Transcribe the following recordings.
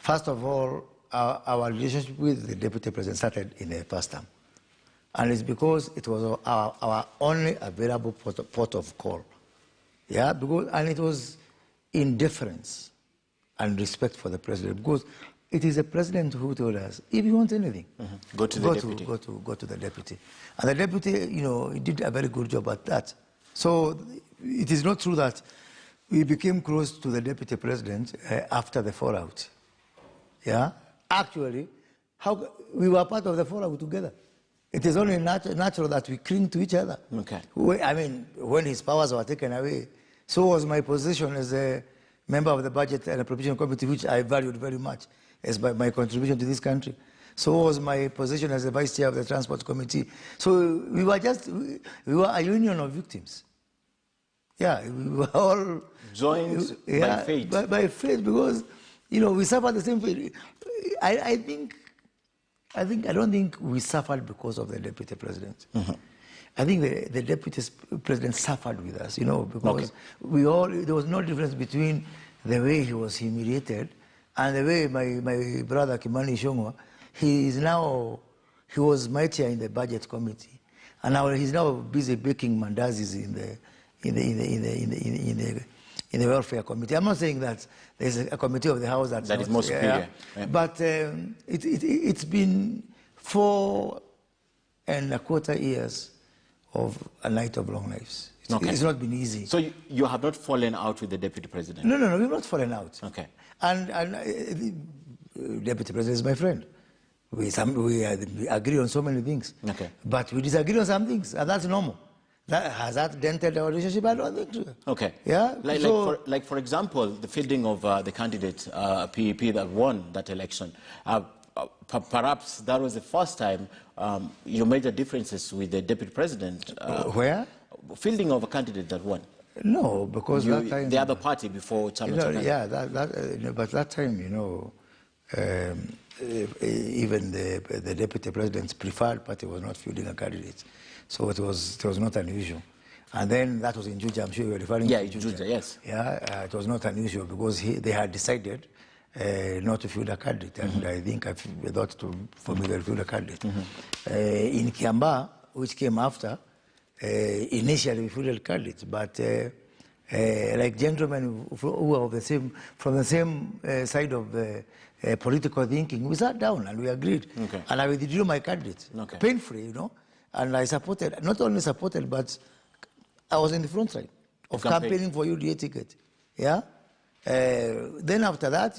First of all, our relationship with the Deputy President started in the first term. And it's because it was our only available port of call. Yeah, and it was in deference and respect for the President, because it is the President who told us, if you want anything, go to the Deputy. Go to the Deputy. And the Deputy, he did a very good job at that. So it is not true that we became close to the Deputy President after the fallout. Yeah? Actually, we were part of the fallout together. It is only natural that we cling to each other. Okay. I mean, when his powers were taken away, so was my position as a member of the Budget and Appropriation Committee, which I valued very much as my contribution to this country. So was my position as the Vice Chair of the Transport Committee. So we were a union of victims. Yeah, we were all joined by fate. By fate, because we suffered the same fate. I don't think we suffered because of the Deputy President. I think the Deputy President suffered with us, because there was no difference between the way he was humiliated and the way my brother Kimani Ichung'wah, he was my chair in the Budget Committee, and now he's now busy baking mandazis in the Welfare Committee. I'm not saying that there's a committee of the House that is more superior. Yeah. But it's been 4.25 years of a night of long lives. It's not been easy. So you have not fallen out with the Deputy President? No, we've not fallen out. Okay. And the Deputy President is my friend. We agree on so many things. Okay. But we disagree on some things, and that's normal. Has that dented our relationship? I don't think so. Okay. Yeah. For example, the fielding of the candidate PEP that won that election. Perhaps that was the first time you made the differences with the Deputy President. Where? Fielding of a candidate that won. No, because that time... The other party before Chama. Yeah, but that time, even the Deputy President's preferred party was not fielding a candidate. So it was not unusual. And then that was in Juja, I'm sure you were referring to Juja, yes. Yeah, it was not unusual because they had decided not to field a candidate, and I think I thought for me to field a candidate. In Kiambaa, which came after, initially we fielded candidates, but like gentlemen who are from the same side of the political thinking, we sat down and we agreed. Okay. And I withdrew my candidate, painfully, And I supported, not only supported, but I was in the front line of campaigning for UDA ticket. Yeah? Then after that,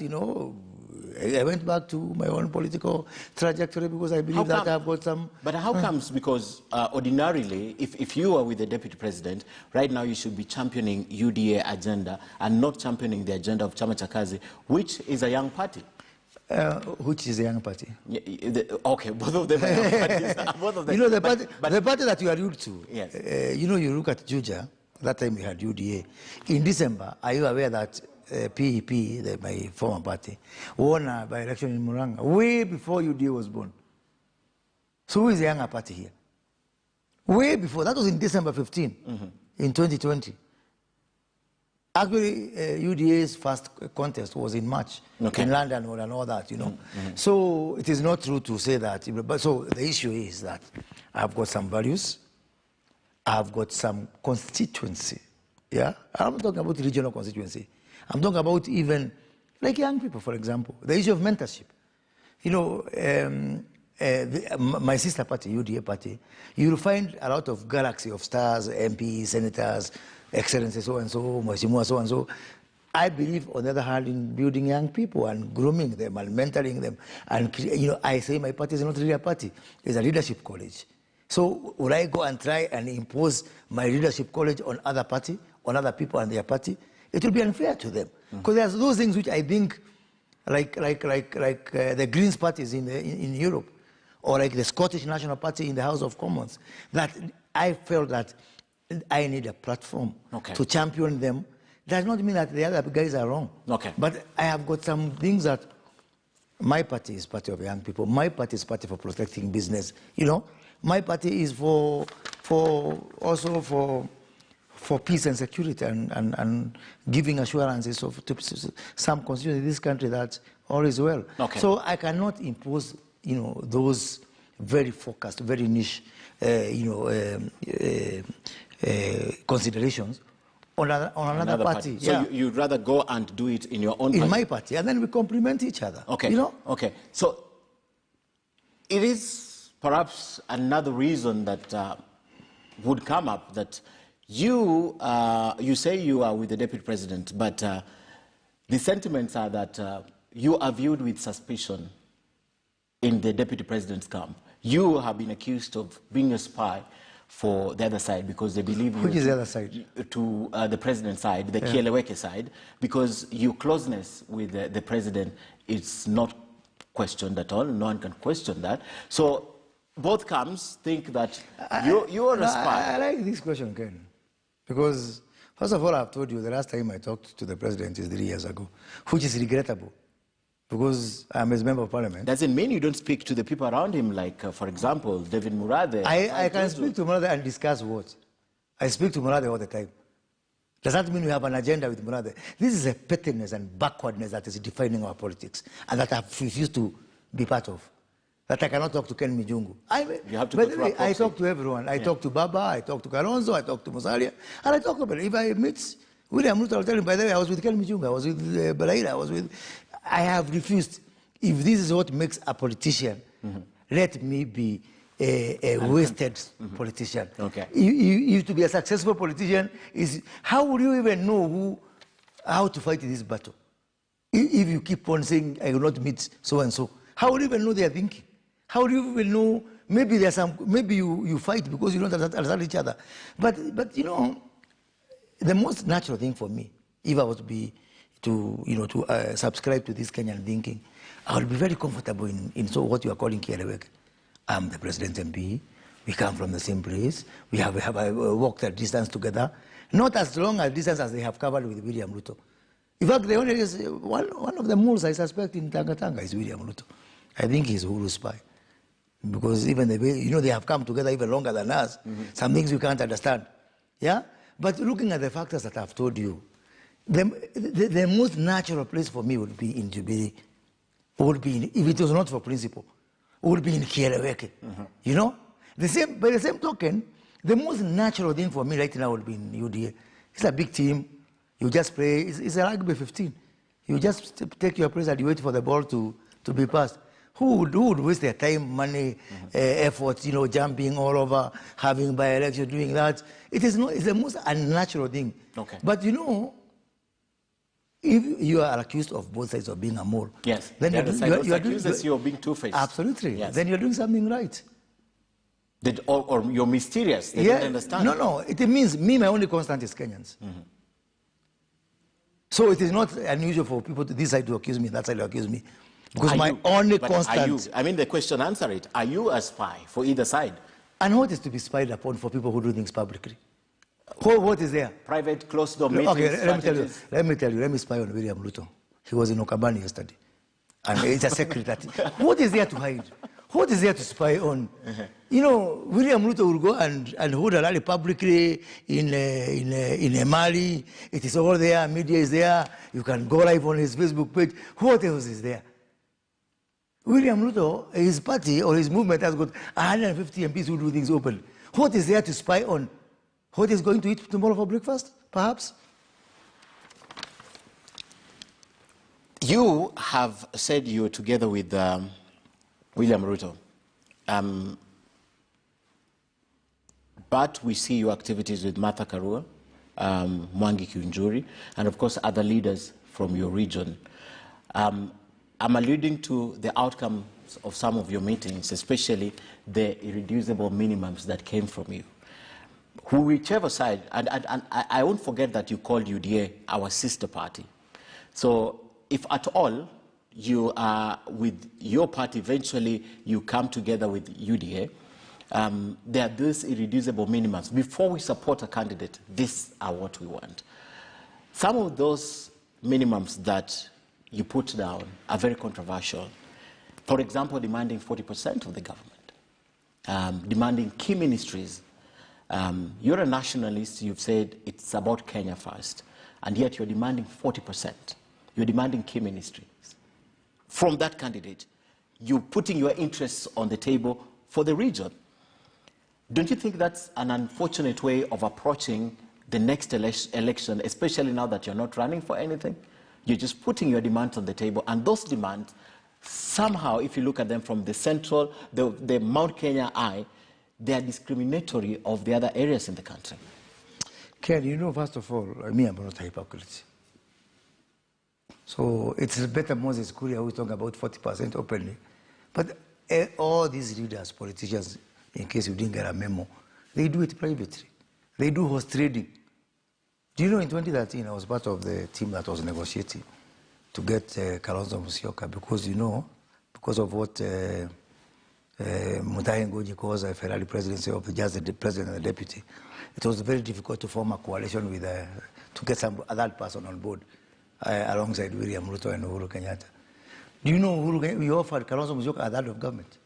I went back to my own political trajectory because I believe that I've got some... But how comes? Because ordinarily, if you are with the Deputy President, right now you should be championing UDA agenda and not championing the agenda of Chama cha Kazi, whiwhich is a young party. Which is a young party? Okay, both of them are young parties. Both of them. The party that you allude to, yes. You look at Juja, that time we had UDA. In December, are you aware that PEP, my former party, won by election in Muranga way before UDA was born? So who is the younger party here? Way before. That was in December 15, in 2020. Actually, UDA's first contest was in March in London and all that, So it is not true to say that. But so the issue is that I've got some values, I've got some constituency. Yeah, I'm not talking about regional constituency. I'm talking about even like young people, for example, the issue of mentorship. My sister party, UDA party, you'll find a lot of galaxy of stars, MPs, senators, excellencies, so and so, Mheshimiwa, so and so. I believe, on the other hand, in building young people and grooming them and mentoring them. And, I say my party is not really a party. It's a leadership college. So would I go and try and impose my leadership college on other party, on other people and their party? It will be unfair to them. Because there's those things which I think, like the Greens parties in Europe, or like the Scottish National Party in the House of Commons, that I felt that I need a platform to champion them. Does not mean that the other guys are wrong. But I have got some things that my party is party of young people. My party is party for protecting business. My party is also for peace and security and giving assurances to some constituents in this country that all is well. Okay. So I cannot impose, those very focused, very niche, considerations on another party. So you'd rather go and do it in your own party? In my party, and then we complement each other. Okay. Okay. So it is perhaps another reason that would come up that you say you are with the deputy president, but the sentiments are that you are viewed with suspicion in the deputy president's camp. You have been accused of being a spy for the other side because they believe you. Which is the other side? To the president's side, the Kieleweke side, because your closeness with the president is not questioned at all. No one can question that. So both camps think that you're a spy. I like this question, Ken, because first of all, I've told you the last time I talked to the president is 3 years ago, which is regrettable. Because I'm his member of parliament. Doesn't mean you don't speak to the people around him, like, for example, David Murade. I can speak to Murade and discuss what? I speak to Murade all the time. Does that mean we have an agenda with Murade? This is a pettiness and backwardness that is defining our politics and that I've refused to be part of. That I cannot talk to Ken Mijungu. You have to go through a proxy. I talk to everyone. I talk to Baba, I talk to Kalonzo, I talk to Musalia, and I talk to everybody. If I meet William Ruto, I'll tell him, by the way, I was with Ken Mijungu, I was with Balaira, I have refused. If this is what makes a politician, let me be a wasted politician. Okay. You to be a successful politician is how would you even know how to fight this battle? If you keep on saying I will not meet so and so, how would you even know they are thinking? How do you even know? Maybe there's maybe you fight because you don't understand each other. But the most natural thing for me, if I was to be to subscribe to this Kenyan thinking, I would be very comfortable in so what you are calling Kieleweke. I'm the president MP. We come from the same place. We have walked a distance together, not as long a distance as they have covered with William Ruto. In fact, the only one of the moles I suspect in Tanga is William Ruto. I think he's Uhuru spy, because even the way they have come together even longer than us. Some things you can't understand. Yeah, but looking at the factors that I've told you. The most natural place for me would be in Jubilee, if it was not for principle, would be in Kieleweke. By the same token, the most natural thing for me right now would be in UDA. It's a big team. You just play. It's a rugby 15. You just take your place and you wait for the ball to be passed. Who would waste their time, money, efforts, jumping all over, having by-election, doing that? It's the most unnatural thing. Okay. But if you are accused of both sides of being a mole, yes, then you're being two-faced. Absolutely. Yes. Then you're doing something right. Or you're mysterious. They don't understand. No. It means my only constant is Kenyans. So it is not unusual for people to this side to accuse me, that side to accuse me. Because only constant. The question, answer it. Are you a spy for either side? And what is to be spied upon for people who do things publicly? What is there? Private, closed-door meetings, okay, let me tell you. Let me spy on William Ruto. He was in Okabani yesterday. And it's a secret that... What is there to hide? What is there to spy on? William Ruto will go and hold a rally publicly in Mali. It is all there. Media is there. You can go live on his Facebook page. What else is there? William Ruto, his party or his movement has got 150 MPs who do things openly. What is there to spy on? What is going to eat tomorrow for breakfast, perhaps? You have said you're together with William Ruto. But we see your activities with Martha Karua, Mwangi Kiunjuri, and of course other leaders from your region. I'm alluding to the outcomes of some of your meetings, especially the irreducible minimums that came from you. Whichever side, and I won't forget that you called UDA our sister party. So if at all you are with your party, eventually you come together with UDA, there are these irreducible minimums. Before we support a candidate, these are what we want. Some of those minimums that you put down are very controversial. For example, demanding 40% of the government, demanding key ministries. You're a nationalist, you've said it's about Kenya first, and yet you're demanding 40%. You're demanding key ministries. from that candidate, you're putting your interests on the table for the region. Don't you think that's an unfortunate way of approaching the next election, especially now that you're not running for anything? You're just putting your demands on the table, and those demands, somehow, if you look at them from the central, the Mount Kenya eye, they are discriminatory of the other areas in the country. Ken, you know, first of all, me, I'm not a hypocrite. So it's better Moses Kuria who is talking about 40% openly. But all these leaders, politicians, in case you didn't get a memo, they do it privately. They do horse trading. Do you know in 2013, I was part of the team that was negotiating to get Kalonzo Musyoka because, you know, because of what Mutahi Ngoji calls a Ferrari presidency of just the president and the deputy. It was very difficult to form a coalition with, to get some other person on board alongside William Ruto and Uhuru Kenyatta. Do you know we offered Kalonzo Musyoka a third of government?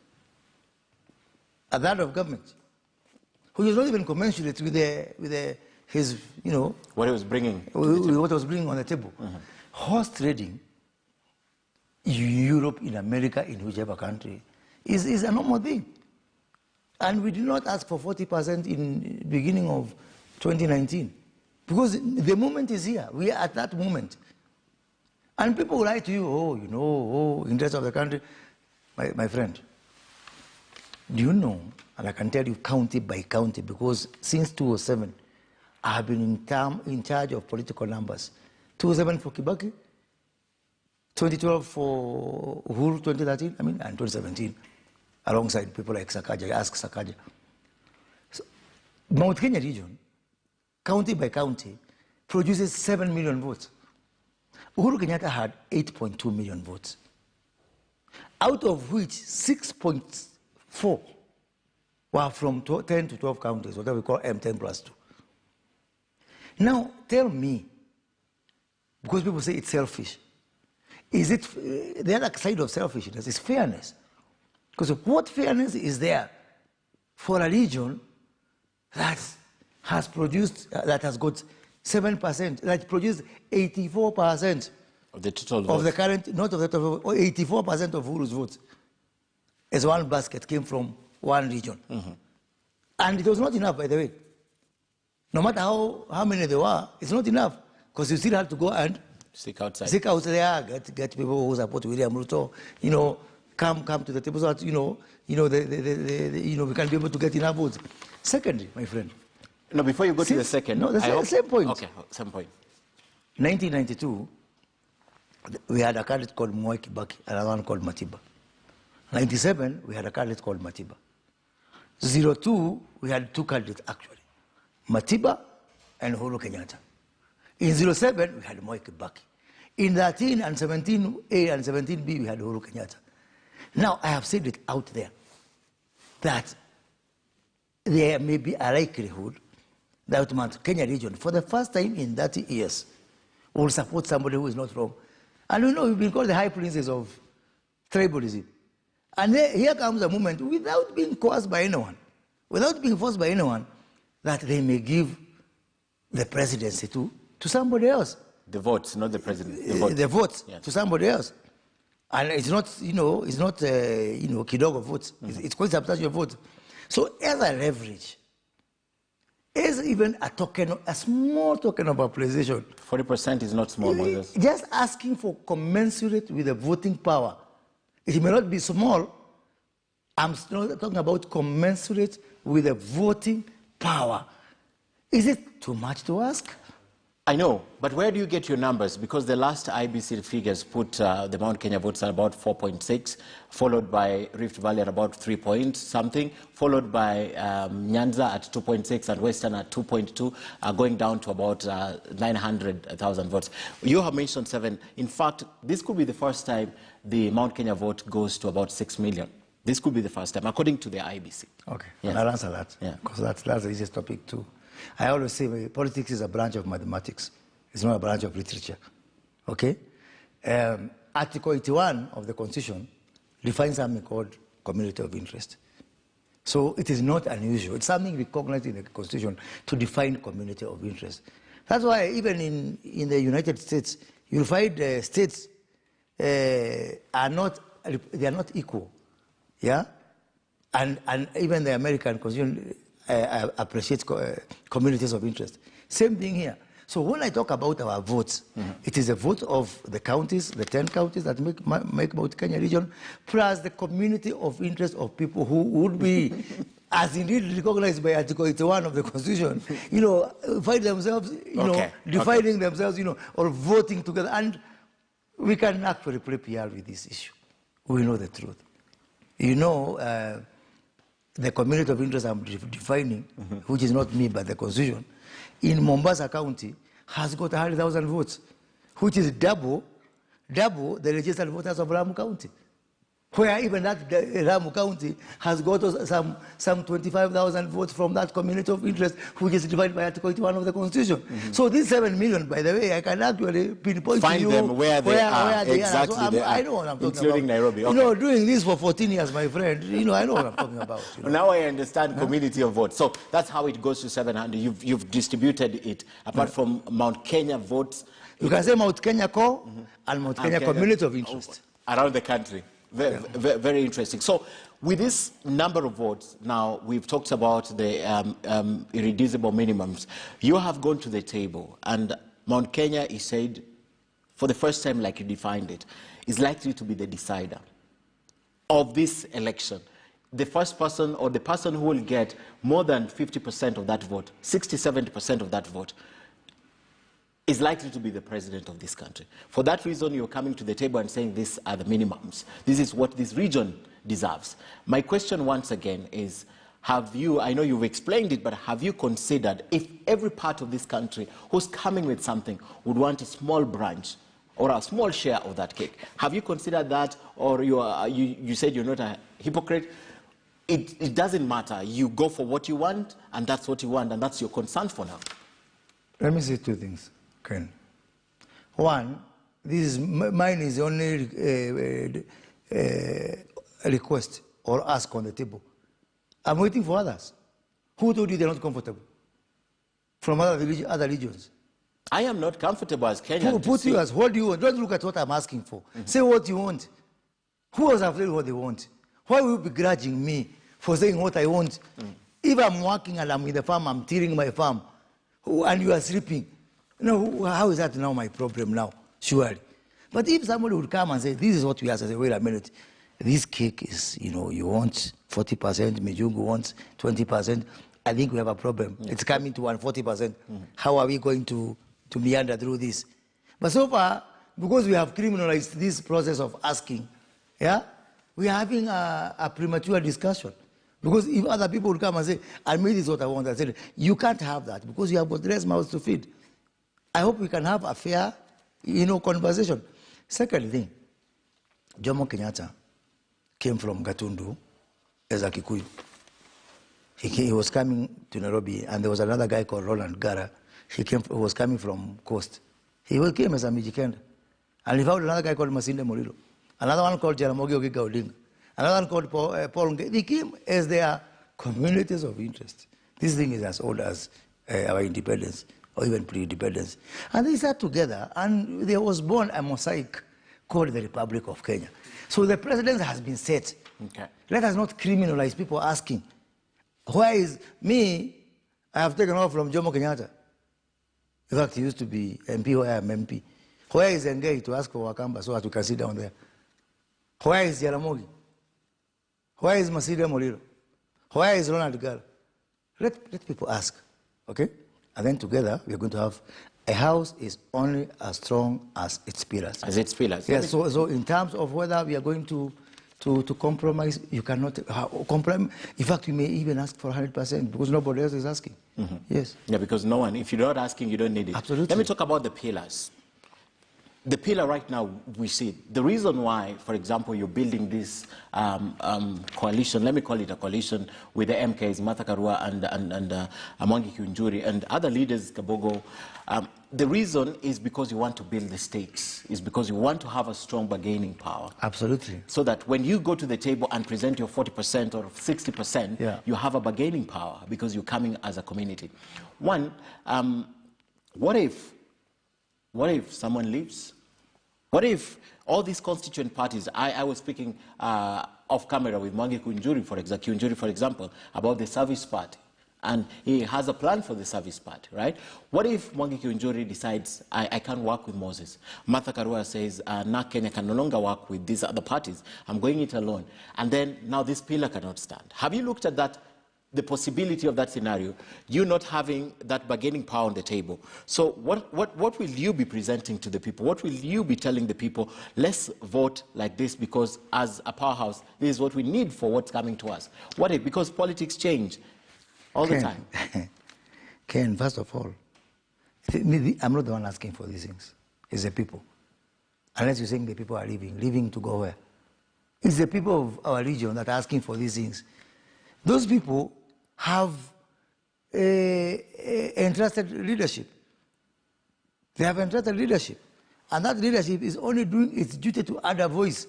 A third of government. Who was not even commensurate with his, you know... What he was bringing. What he was bringing on the table. Mm-hmm. Horse trading in Europe, in America, in whichever country, is a normal thing. And we did not ask for 40% in the beginning of 2019. Because the moment is here. We are at that moment. And people will lie to you, oh, you know, oh, interest of the country. My friend, do you know, and I can tell you county by county, because since 2007, I have been in charge of political numbers. 2007 for Kibaki, 2012 for Uhuru, 2013, and 2017, alongside people like Sakaja. Ask Sakaja. So, Mount Kenya region, county by county, produces 7 million votes. Uhuru Kenyatta had 8.2 million votes, out of which 6.4 were from 10 to 12 counties, what we call M10+2. Now, tell me, because people say it's selfish, is it, the other side of selfishness is fairness. Because what fairness is there for a region that has produced, that has got 7%, that produced 84% of the total votes. Of the current, not of the total, 84% of Uhuru's votes as one basket came from one region. Mm-hmm. And it was not enough, by the way. No matter how many there were, it's not enough. Because you still have to go and seek outside. Seek out there, get people who support William Ruto, you know, come to the table so that, you know, we can be able to get enough votes. Secondly, my friend. No, before you go to the second. No, the same point. Okay, same point. 1992, we had a candidate called Mwai Kibaki, another one called Matiba. 97, we had a candidate called Matiba. 02, we had two candidates actually, Matiba and Uhuru Kenyatta. In 07, we had Mwai Kibaki. In 13 and 17A and 17B, we had Uhuru Kenyatta. Now, I have said it out there that there may be a likelihood that Mount Kenya region, for the first time in 30 years, will support somebody who is not wrong. And you know, we've been called the high princes of tribalism. And here comes a moment, without being coerced by anyone, without being forced by anyone, that they may give the presidency to somebody else. The votes, not the president. The votes yes. To somebody else. And it's not, it's not, kidogo votes. Mm-hmm. It's quite substantial votes. So as a leverage, as even a token, a small token of appreciation. 40% is not small, Moses. Just asking for commensurate with the voting power. It may not be small. I'm still talking about commensurate with the voting power. Is it too much to ask? I know, but where do you get your numbers? Because the last IBC figures put the Mount Kenya votes at about 4.6, followed by Rift Valley at about 3 point something, followed by Nyanza at 2.6 and Western at 2.2, going down to about 900,000 votes. You have mentioned 7. In fact, this could be the first time the Mount Kenya vote goes to about 6 million. This could be the first time, according to the IBC. Okay, yes. I'll answer that, because that's the easiest topic too. I always say politics is a branch of mathematics. It's not a branch of literature. Okay? Article 81 of the Constitution defines something called community of interest. So it is not unusual. It's something recognized in the Constitution to define community of interest. That's why even in the United States, you'll find states are not equal, yeah? And even the American constitution appreciates communities of interest. Same thing here. So when I talk about our votes, it is a vote of the counties, the 10 counties that make Mount Kenya region, plus the community of interest of people who would be, as indeed recognized by Article 81 of the Constitution, find themselves, defining themselves, or voting together. And we can actually play PR with this issue. We know the truth. The community of interest I'm defining, which is not me, but the Constitution, in Mombasa County, has got 100,000 votes, which is double the registered voters of Lamu County, where even that Lamu County has got some 25,000 votes from that community of interest, which is divided by Article 81 of the Constitution. So these 7 million, by the way, I can actually pinpoint to you them where they are. Exactly, so I know what I'm talking including about. Nairobi. Okay. Doing this for 14 years, my friend, I know what I'm talking about. Now I understand community of votes. So that's how it goes to 700. You've distributed it, apart from Mount Kenya votes. You can say Mount Kenya core and Mount Kenya community of interest. Around the country. Very interesting. So with this number of votes, now we've talked about the irreducible minimums. You have gone to the table, and Mount Kenya is said, for the first time, like you defined it, is likely to be the decider of this election. The first person, or the person who will get more than 50% of that vote, 60–70% of that vote, is likely to be the president of this country. For that reason, you're coming to the table and saying these are the minimums. This is what this region deserves. My question once again is, have you, I know you've explained it, but have you considered if every part of this country who's coming with something would want a small branch or a small share of that cake? Have you considered that, or you said you're not a hypocrite? It doesn't matter. You go for what you want, and that's what you want, and that's your concern for now. Let me say two things, Ken. One, mine is only a request or ask on the table. I'm waiting for others. Who told you they're not comfortable? From other regions. I am not comfortable as Kenyan. Put you as, what do you want? Don't look at what I'm asking for. Say what you want. Who else have said what they want? Why will you be grudging me for saying what I want? If I'm working and I'm in the farm, I'm tilling my farm, and you are sleeping, how is that now my problem now? Surely. But if somebody would come and say, this is what we ask, I say, wait a minute, this cake is, you want 40%, Mijungu wants 20%, I think we have a problem. Yeah. It's coming to 140%. How are we going to meander through this? But so far, because we have criminalized this process of asking, we are having a premature discussion. Because if other people would come and say, I made this what I want, I said, you can't have that because you have got less mouths to feed. I hope we can have a fair, conversation. Second thing, Jomo Kenyatta came from Gatundu as a Kikuyu. He was coming to Nairobi, and there was another guy called Roland Gara. He was coming from Coast. He came as a Mijikenda. And he found another guy called Masinde Muliro. Another one called Jaramogi Oginga Odinga. Another one called Paul Nge. They came as their communities of interest. This thing is as old as our independence, or even pre-independence. And they sat together, and there was born a mosaic called the Republic of Kenya. So the precedent has been set. Okay. Let us not criminalize people asking, why is me, I have taken off from Jomo Kenyatta. In fact, he used to be MP, where I am MP. Where is Ngei to ask for Wakamba so that we can sit down there? Where is Jaramogi? Where is Masinde Muliro? Where is Ronald Gara? Let people ask, okay? And then together, we're going to have a house is only as strong as its pillars. As its pillars. Yes, so in terms of whether we are going to compromise, you cannot compromise. In fact, you may even ask for 100% because nobody else is asking. Yes. Yeah, because no one, if you're not asking, you don't need it. Absolutely. Let me talk about the pillars. The pillar right now, we see the reason why, for example, you're building this coalition, let me call it a coalition, with the MKs, Martha Karua and Mwangi Kiunjuri and other leaders, Kabogo. The reason is because you want to build the stakes, is because you want to have a strong bargaining power. Absolutely. So that when you go to the table and present your 40% or 60%, you have a bargaining power because you're coming as a community. One, what if someone leaves? What if all these constituent parties, I was speaking off camera with Mwangi Kiunjuri, for example, about the service party, and he has a plan for the service party, right? What if Mwangi Kiunjuri decides, I can't work with Moses? Martha Karua says, now Kenya can no longer work with these other parties. I'm going it alone. And then now this pillar cannot stand. Have you looked at that, the possibility of that scenario, you not having that bargaining power on the table? So what will you be presenting to the people? What will you be telling the people? Let's vote like this because as a powerhouse, this is what we need for what's coming to us. What if? Because politics change all the time. Ken, first of all, I'm not the one asking for these things. It's the people. Unless you're saying the people are leaving to go where? It's the people of our region that are asking for these things. Those people have entrusted leadership. They have entrusted leadership. And that leadership is only doing its duty to add a voice.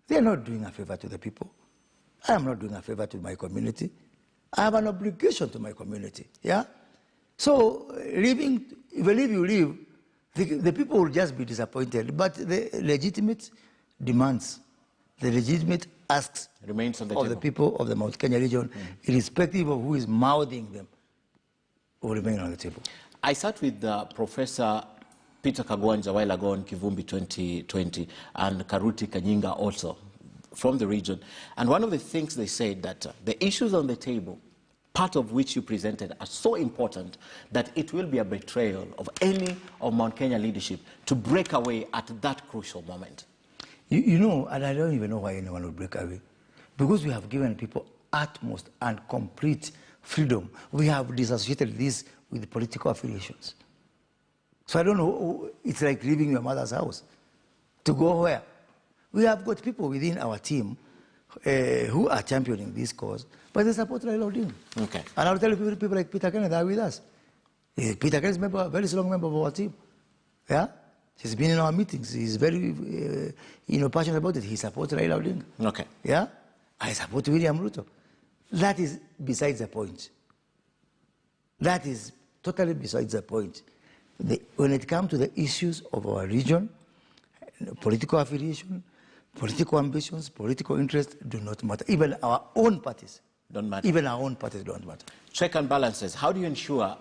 They are not doing a favor to the people. I am not doing a favor to my community. I have an obligation to my community, yeah? So, leaving, if you leave, the people will just be disappointed. But the legitimate demands, the legitimate asks remains on the of the people of the Mount Kenya region, irrespective of who is mouthing them, will remain on the table. I sat with Professor Peter Kagwanja a while ago on Kivumbi 2020 and Karuti Kanyinga also from the region. And one of the things they said that the issues on the table, part of which you presented, are so important that it will be a betrayal of any of Mount Kenya leadership to break away at that crucial moment. You know, and I don't even know why anyone would break away. Because we have given people utmost and complete freedom. We have disassociated this with political affiliations. So I don't know, it's like leaving your mother's house. To go where? We have got people within our team who are championing this cause, but they support Raila Odinga. Okay. And I'll tell you, people like Peter Kennedy are with us. Peter Kennedy is a very strong member of our team. Yeah? He's been in our meetings. He's very passionate about it. He supports Raila Odinga. Okay. Yeah? I support William Ruto. That is besides the point. That is totally besides the point. When it comes to the issues of our region, political affiliation, political ambitions, political interests do not matter. Even our own parties don't matter. Even our own parties don't matter. Check and balances. How do you ensure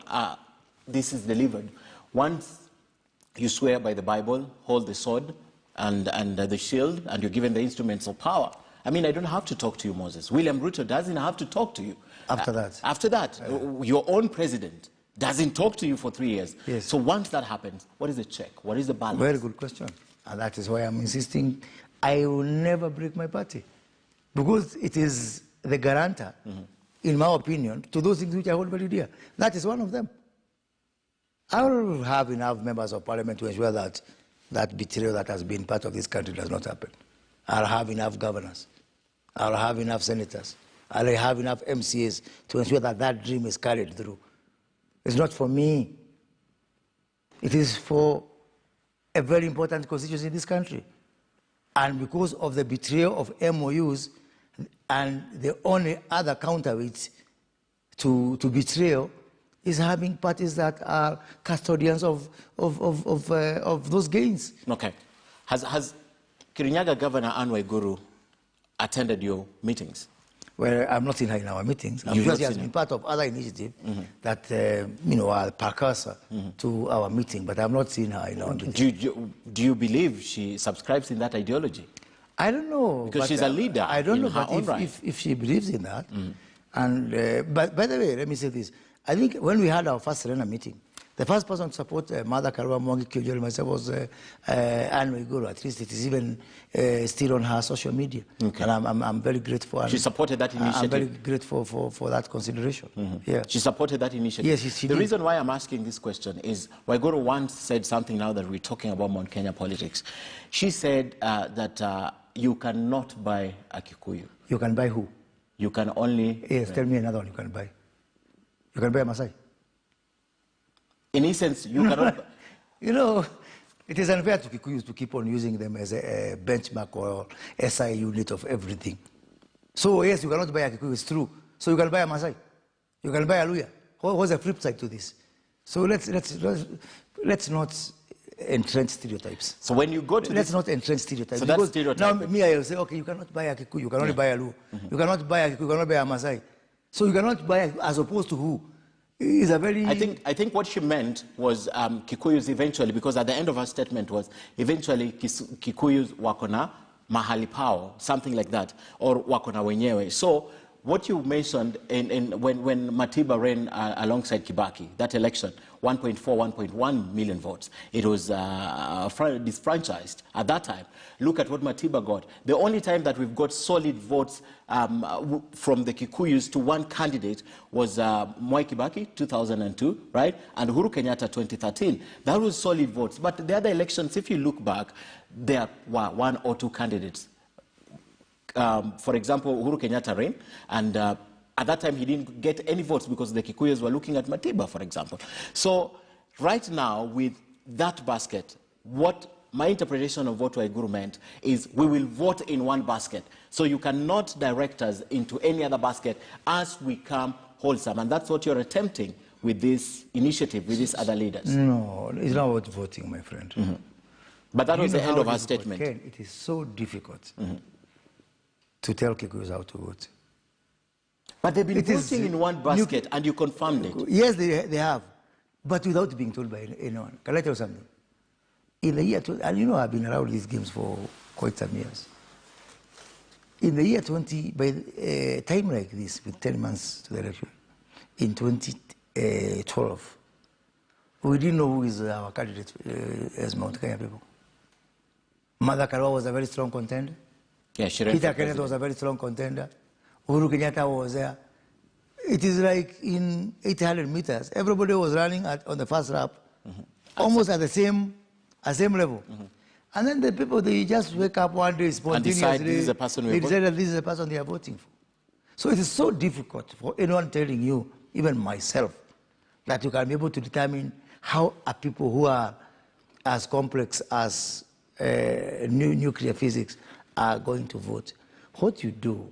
this is delivered? Once you swear by the Bible, hold the sword and the shield, and you're given the instruments of power. I mean, I don't have to talk to you, Moses. William Ruto doesn't have to talk to you. After that? After that, your own president doesn't talk to you for 3 years. Yes. So once that happens, what is the check? What is the balance? Very good question. And that is why I'm insisting I will never break my party. Because it is the guarantor, in my opinion, to those things which I hold very dear. That is one of them. I will have enough members of parliament to ensure that that betrayal that has been part of this country does not happen. I'll have enough governors. I'll have enough senators. I'll have enough MCAs to ensure that that dream is carried through. It's not for me. It is for a very important constituency in this country. And because of the betrayal of MOUs and the only other counterweight to betrayal is having parties that are custodians of those gains. Okay. Has Kirinyaga Governor Anne Waiguru attended your meetings? Well, I'm not in her in our meetings. I'm sure she has been part of other initiatives that are precursor to our meeting, but I've not seen her in our meeting. Do you believe she subscribes in that ideology? I don't know. Because she's a leader. I don't know, but if she believes in that. And but by the way, let me say this. I think when we had our first Serena meeting, the first person to support Mother Karua, Mwangi Kiunjuri, myself was Anne Waiguru. At least it is even still on her social media. Okay. And I'm very grateful. She supported that initiative? I'm very grateful for that consideration. Yeah. She supported that initiative? Yes, she did. The reason why I'm asking this question is Waiguru once said something now that we're talking about Mount Kenya politics. She said that you cannot buy a Kikuyu. You can buy who? You can only... Yes, tell me another one you can buy. You can buy a Maasai. In essence, you cannot... You know, it is unfair to Kikuyus to keep on using them as a benchmark or SI unit of everything. So yes, you cannot buy a Kikuyu, it's true. So you can buy a Maasai. You can buy a Luya. What's the flip side to this? So let's not entrench stereotypes. So when you go to Let's not entrench stereotypes. So that's stereotyping. Now, me, I will say, okay, you cannot buy a Kikuyu, you can only buy a Luo. You cannot buy a Kikuyu, you cannot buy a Masai. So you cannot buy as opposed to who? Is a very... I think what she meant was Kikuyus eventually, because at the end of her statement was eventually Kikuyus wakona mahali pao, something like that, or wakona wenyewe. So what you mentioned when Matiba ran alongside Kibaki, that election, 1.4, 1.1 million votes, it was disfranchised at that time. Look at what Matiba got. The only time that we've got solid votes from the Kikuyus to one candidate was Mwai Kibaki, 2002, right? And Uhuru Kenyatta, 2013. That was solid votes. But the other elections, if you look back, there were one or two candidates. For example, Uhuru Kenyatta ran, and at that time he didn't get any votes because the Kikuyus were looking at Matiba, for example. So right now, with that basket, what my interpretation of what Waiguru meant is we will vote in one basket. So you cannot direct us into any other basket as we come wholesome. And that's what you're attempting with this initiative, with these other leaders. No, it's not about voting, my friend. But that was the end of her statement. Ken, it is so difficult to tell Kikuyus how to vote. But they've been voting in one basket, and you confirmed it. Yes, they have, but without being told by anyone. Can I tell you something? In the year, and you know I've been around these games for quite some years. In the year 20, by a time like this, with 10 months to the election, in 2012, we didn't know who is our candidate as Mount Kenya people. Mother Karua was a very strong contender. Yeah, she ran Peter for Kenneth president. was a very strong contender. Uhuru Kenyatta was there. It is like in 800 meters, everybody was running on the first lap, almost at the same level. And then the people, they just wake up one day spontaneously. And decide this is the person they decide that this is the person they are voting for. So it is so difficult for anyone telling you, even myself, that you can be able to determine how are people who are as complex as nuclear physics are going to vote. What you do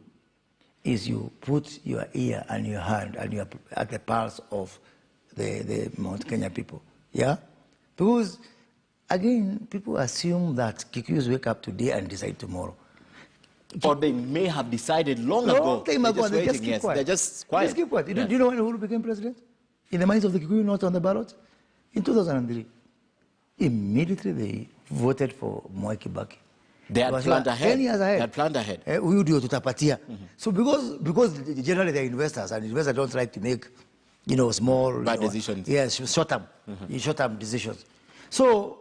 is you put your ear and your hand and you're at the pulse of the Mount Kenya people. Yeah? Because, again, people assume that Kikuyus wake up today and decide tomorrow. Or they may have decided long ago. They just keep quiet. They're just quiet. Just keep quiet. Do you know when Uhuru became president? In the minds of the Kikuyu, not on the ballot? In 2003. Immediately they voted for Mwai Kibaki. They had planned ahead. 10 years ahead. They had planned ahead. So because generally they're investors, and investors don't like to make, small... Bad decisions. Yes, short-term decisions. So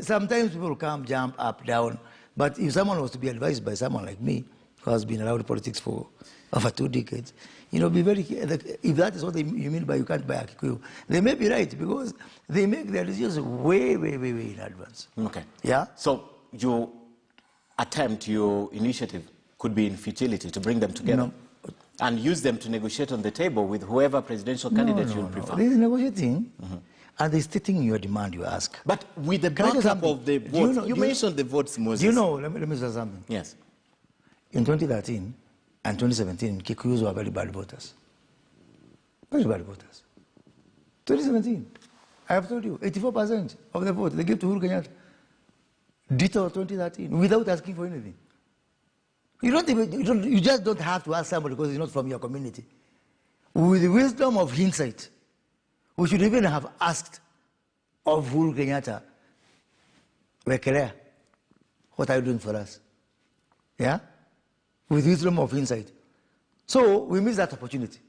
sometimes people come, jump up, down. But if someone was to be advised by someone like me, who has been around politics for over 2 decades, be very careful. If that is what you mean by you can't buy a Kikuyu, they may be right, because they make their decisions way, way, way, way in advance. Okay. Yeah? So your attempt, your initiative could be in futility to bring them together and use them to negotiate on the table with whoever presidential candidate you prefer. There is negotiating, and they're stating your demand, you ask. But with the backup of the votes, you mentioned the votes, Moses. Do you know, let me say something. Yes. In 2013 and 2017, Kikuyus were very bad voters. Very bad voters. 2017, I have told you, 84% of the vote they gave to Uhuru Kenyatta. Ditto 2013, without asking for anything. You just don't have to ask somebody because it's not from your community. With the wisdom of hindsight, we should even have asked of Uhuru Kenyatta, Wekelea, what are you doing for us? Yeah? With wisdom of hindsight. So we missed that opportunity.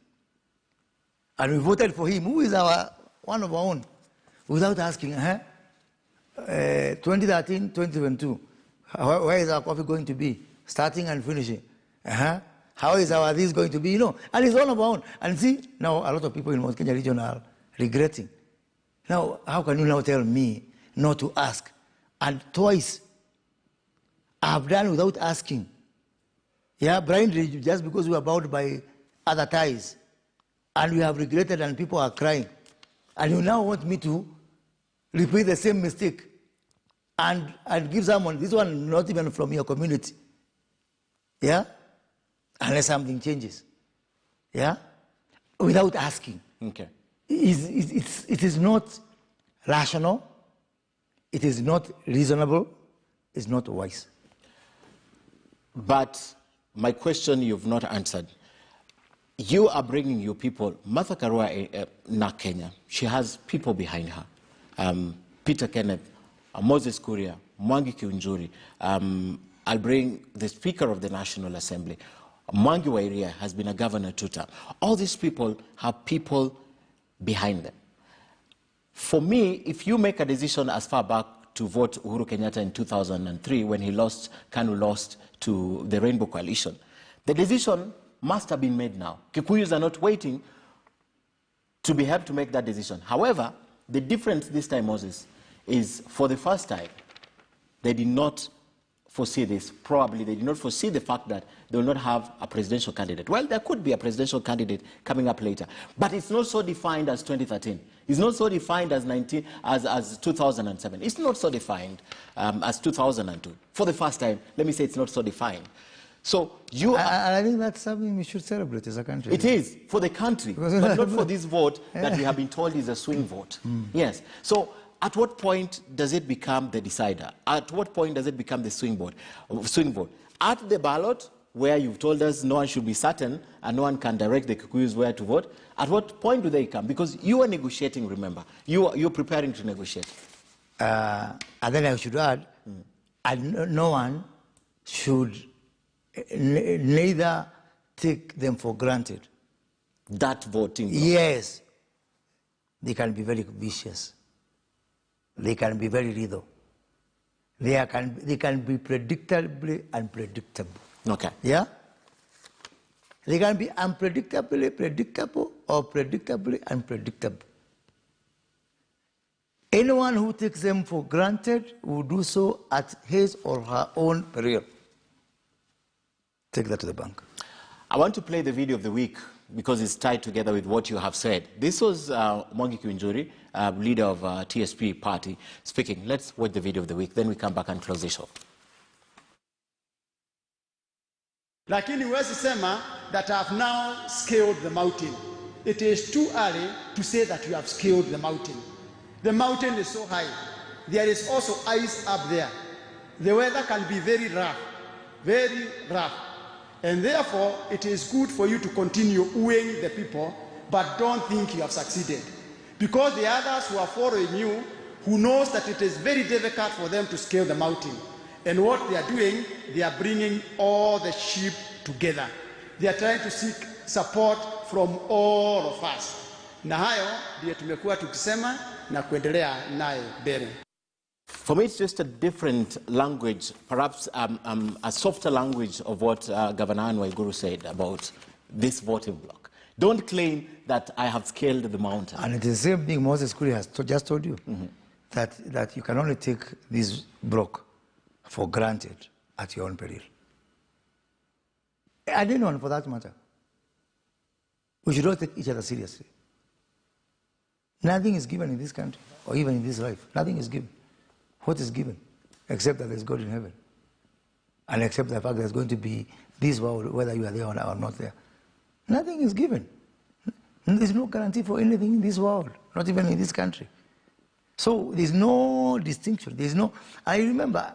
And we voted for him, who is one of our own, without asking, 2013, 2022, where is our coffee going to be? Starting and finishing. How is our this going to be? And it's all of our own. And see, now a lot of people in Mount Kenya region are regretting. Now, how can you now tell me not to ask? And twice, I have done without asking. Yeah, blindly, just because we are bound by other ties. And we have regretted and people are crying. And you now want me to repeat the same mistake and give someone, this one not even from your community. Yeah? Unless something changes. Yeah? Without asking. Okay. It is not rational. it is not reasonable, it's not wise. But my question you've not answered. You are bringing your people. Martha Karua na Kenya, she has people behind her. Peter Kenneth, Moses Kuria, Mwangi Kiunjuri. I'll bring the Speaker of the National Assembly. Mwangi Wairia has been a governor tutor. All these people have people behind them. For me, if you make a decision as far back to vote Uhuru Kenyatta in 2003 when KANU lost to the Rainbow Coalition, the decision must have been made now. Kikuyus are not waiting to be helped to make that decision. However, the difference this time, Moses, is for the first time, they did not foresee this. Probably they did not foresee the fact that they will not have a presidential candidate. Well, there could be a presidential candidate coming up later, but it's not so defined as 2013. It's not so defined as 2007. It's not so defined as 2002. For the first time, let me say it's not so defined. So you I think that's something we should celebrate as a country. It is for the country, but not for this vote that we have been told is a swing vote. Yes. So at what point does it become the decider? At what point does it become the swing vote? At the ballot, where you've told us no one should be certain and no one can direct the Kikuyus where to vote. At what point do they come? Because you are negotiating, remember. You're preparing to negotiate. And then I should add, no one should neither take them for granted. That voting block. Yes. They can be very vicious. They can be very lethal. They can be predictably unpredictable. Okay. Yeah? They can be unpredictably predictable or predictably unpredictable. Anyone who takes them for granted will do so at his or her own peril. Take that to the bank. I want to play the video of the week because it's tied together with what you have said. This was Mwangi Kiunjuri, leader of TSP party, speaking. Let's watch the video of the week, then we come back and close the show. Lakini huwezi sema that I have now scaled the mountain. It is too early to say that you have scaled the mountain. The mountain is so high. There is also ice up there. The weather can be very rough, very rough. And therefore, it is good for you to continue wooing the people, but don't think you have succeeded. Because the others who are following you, who knows that it is very difficult for them to scale the mountain. And what they are doing, they are bringing all the sheep together. They are trying to seek support from all of us. Na hayo ndiyo tumekuwa tukisema na kuendelea naye mbele. For me, it's just a different language, perhaps a softer language of what Governor Anne Waiguru said about this voting block. Don't claim that I have scaled the mountain. And it is the same thing Moses Kuria has just told you, that you can only take this block for granted at your own peril. And anyone for that matter. We should all take each other seriously. Nothing is given in this country, or even in this life. Nothing is given. What is given? Except that there's God in heaven. And except the fact there's going to be this world, whether you are there or not there. Nothing is given. There's no guarantee for anything in this world, not even in this country. So there's no distinction. There's no. I remember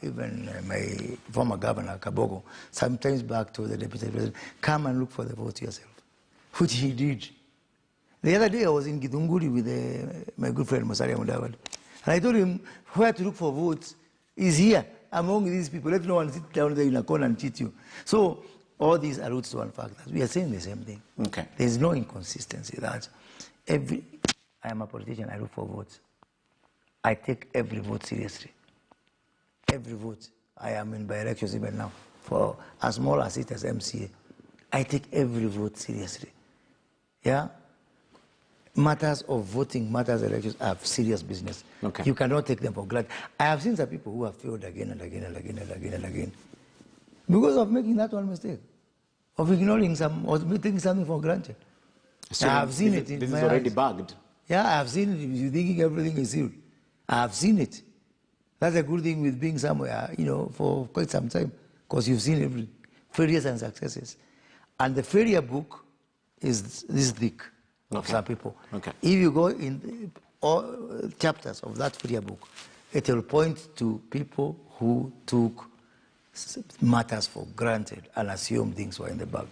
even my former governor Kabogo sometimes back to the deputy president, come and look for the vote yourself, which he did. The other day I was in Githunguri with my good friend Musalia Mudavadi, and I told him where to look for votes is here among these people. Let no one sit down there in a corner and cheat you. So all these are roots to one fact that we are saying the same thing. Okay. There's no inconsistency that I am a politician, I look for votes. I take every vote seriously. Every vote. I am in by-elections even now. For as small as it as MCA. I take every vote seriously. Yeah? Matters of voting, matters of elections are serious business. Okay. You cannot take them for granted. I have seen some people who have failed again and again and again and again and again. Because of making that one mistake. Of ignoring some, or taking something for granted. So I have seen it in this my is already eyes. bugged. Yeah, I have seen it. You're thinking everything is sealed. I have seen it. That's a good thing with being somewhere, for quite some time, because you've seen every failures and successes. And the failure book is this thick of some people. Okay. If you go in, all chapters of that Kuria book, it will point to people who took matters for granted and assumed things were in the bag.